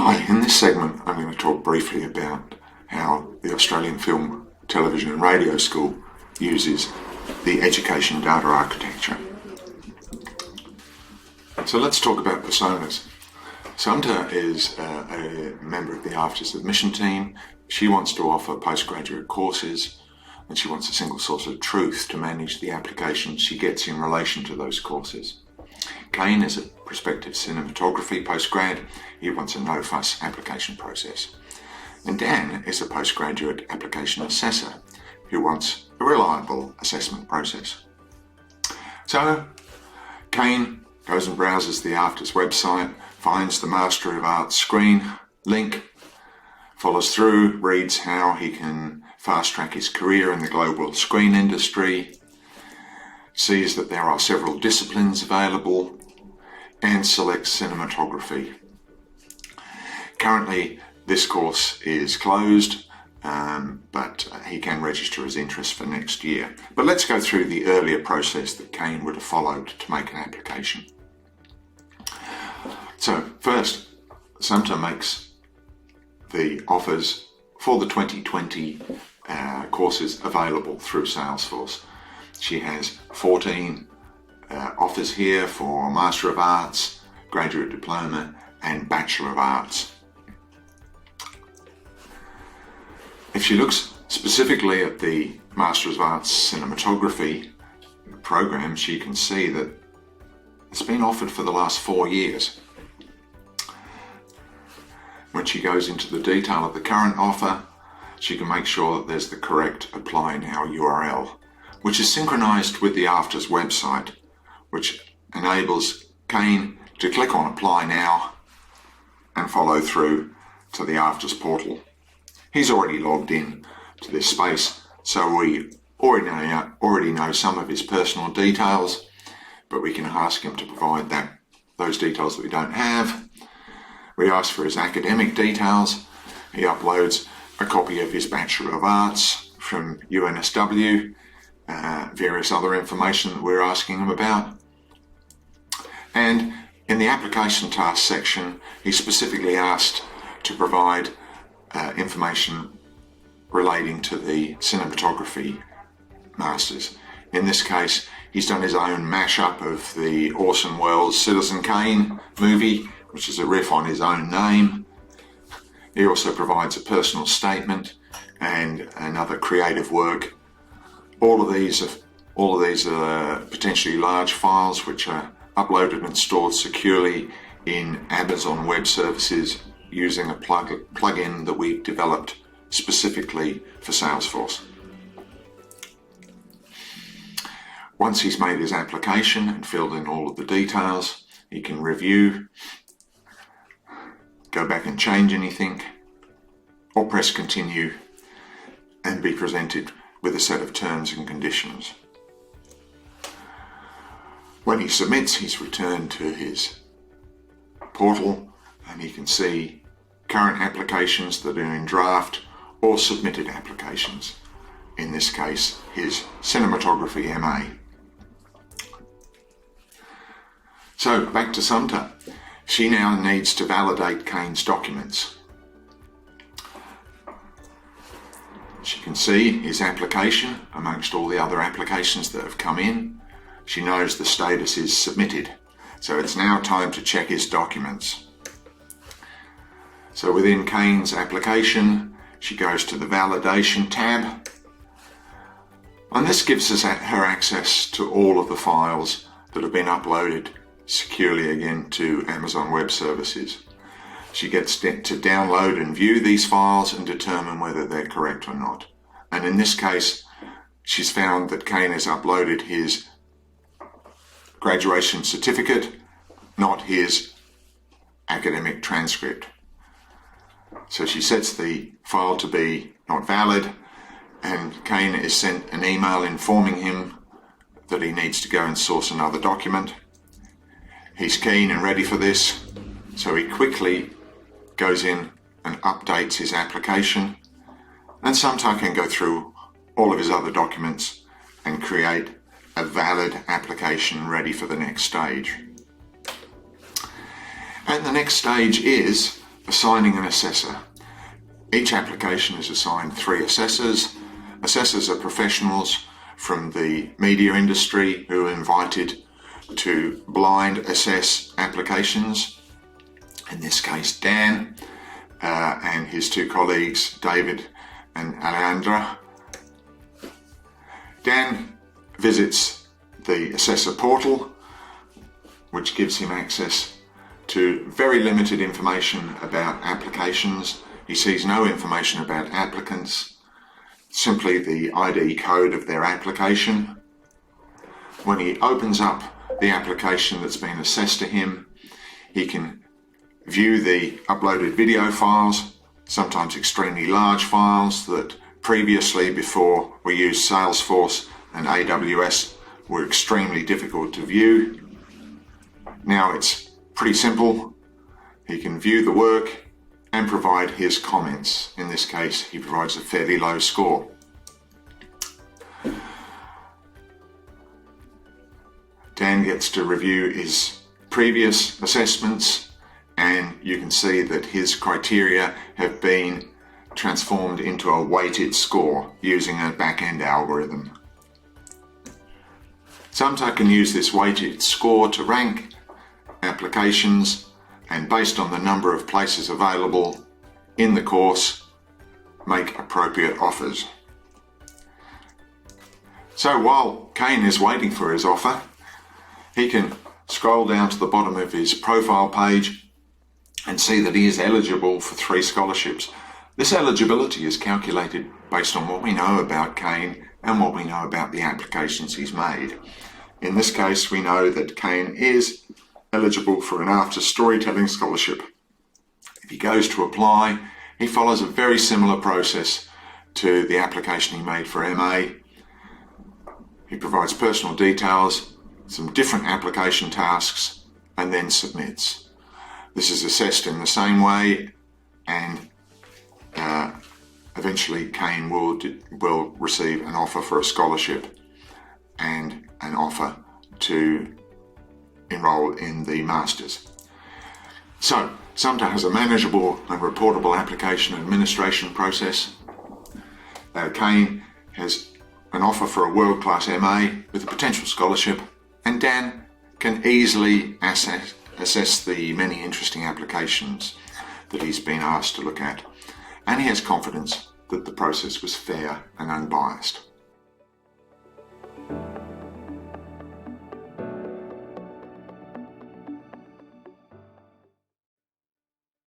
Hi, in this segment I'm going to talk briefly about how the Australian Film, Television and Radio School uses the education data architecture. So let's talk about personas. Sumta is a member of the AFTRS admission team. She wants to offer postgraduate courses and she wants a single source of truth to manage the applications she gets in relation to those courses. Kane is a prospective cinematography postgrad. He wants a no-fuss application process. And Dan is a postgraduate application assessor who wants a reliable assessment process. So Kane goes and browses the AFTRS website, finds the Master of Arts screen link, follows through, reads how he can fast-track his career in the global screen industry, sees that there are several disciplines available, and selects cinematography. Currently, this course is closed, but he can register his interest for next year. But let's go through the earlier process that Kane would have followed to make an application. So first, Sumta makes the offers for the 2020 courses available through Salesforce. She has 14 offers here for Master of Arts, Graduate Diploma and Bachelor of Arts. If she looks specifically at the Master of Arts Cinematography program, she can see that it's been offered for the last 4 years. When she goes into the detail of the current offer, she can make sure that there's the correct Apply Now URL, which is synchronized with the AFTRS website, which enables Kane to click on Apply Now and follow through to the AFTRS portal. He's already logged in to this space, so we already know some of his personal details, but we can ask him to provide those details that we don't have. We ask for his academic details. He uploads a copy of his Bachelor of Arts from UNSW, various other information that we're asking him about. And in the application task section, he's specifically asked to provide information relating to the cinematography masters. In this case, he's done his own mashup of the Orson Welles Citizen Kane movie, which is a riff on his own name. He also provides a personal statement and another creative work. All of these are potentially large files which are uploaded and stored securely in Amazon Web Services using a plugin that we've developed specifically for Salesforce. Once he's made his application and filled in all of the details, he can review, go back and change anything, or press continue and be presented with a set of terms and conditions. When he submits, he's returned to his portal and he can see current applications that are in draft or submitted applications. In this case, his Cinematography MA. So back to Sumta. She now needs to validate Kane's documents. She can see his application amongst all the other applications that have come in. She knows the status is submitted. So it's now time to check his documents. So within Kane's application, she goes to the Validation tab. And this gives us her access to all of the files that have been uploaded securely again to Amazon Web Services. She gets to download and view these files and determine whether they're correct or not. And in this case, she's found that Kane has uploaded his graduation certificate, not his academic transcript. So she sets the file to be not valid, and Kane is sent an email informing him that he needs to go and source another document. He's keen and ready for this, so he quickly goes in and updates his application, and Sumta can go through all of his other documents and create a valid application ready for the next stage. And the next stage is assigning an assessor. Each application is assigned 3 assessors. Assessors are professionals from the media industry who are invited to blind assess applications. In this case, Dan and his 2 colleagues, David and Alejandra. Dan visits the assessor portal, which gives him access to very limited information about applications. He sees no information about applicants, simply the ID code of their application. When he opens up the application that's been assessed to him, he can view the uploaded video files, sometimes extremely large files that previously, before we used Salesforce and AWS, were extremely difficult to view. Now it's pretty simple. He can view the work and provide his comments. In this case, he provides a fairly low score. Dan gets to review his previous assessments, and you can see that his criteria have been transformed into a weighted score using a back-end algorithm. Samta can use this weighted score to rank applications, and based on the number of places available in the course, make appropriate offers. So while Kane is waiting for his offer, he can scroll down to the bottom of his profile page and see that he is eligible for 3 scholarships. This eligibility is calculated based on what we know about Kane and what we know about the applications he's made. In this case, we know that Kane is eligible for an AFTRS storytelling scholarship. If he goes to apply, he follows a very similar process to the application he made for MA. He provides personal details, some different application tasks, and then submits. This is assessed in the same way, and eventually Kane will receive an offer for a scholarship and an offer to enroll in the Masters. So, Samta has a manageable and reportable application administration process. Kane has an offer for a world-class MA with a potential scholarship, and Dan can easily assess the many interesting applications that he's been asked to look at, and he has confidence that the process was fair and unbiased.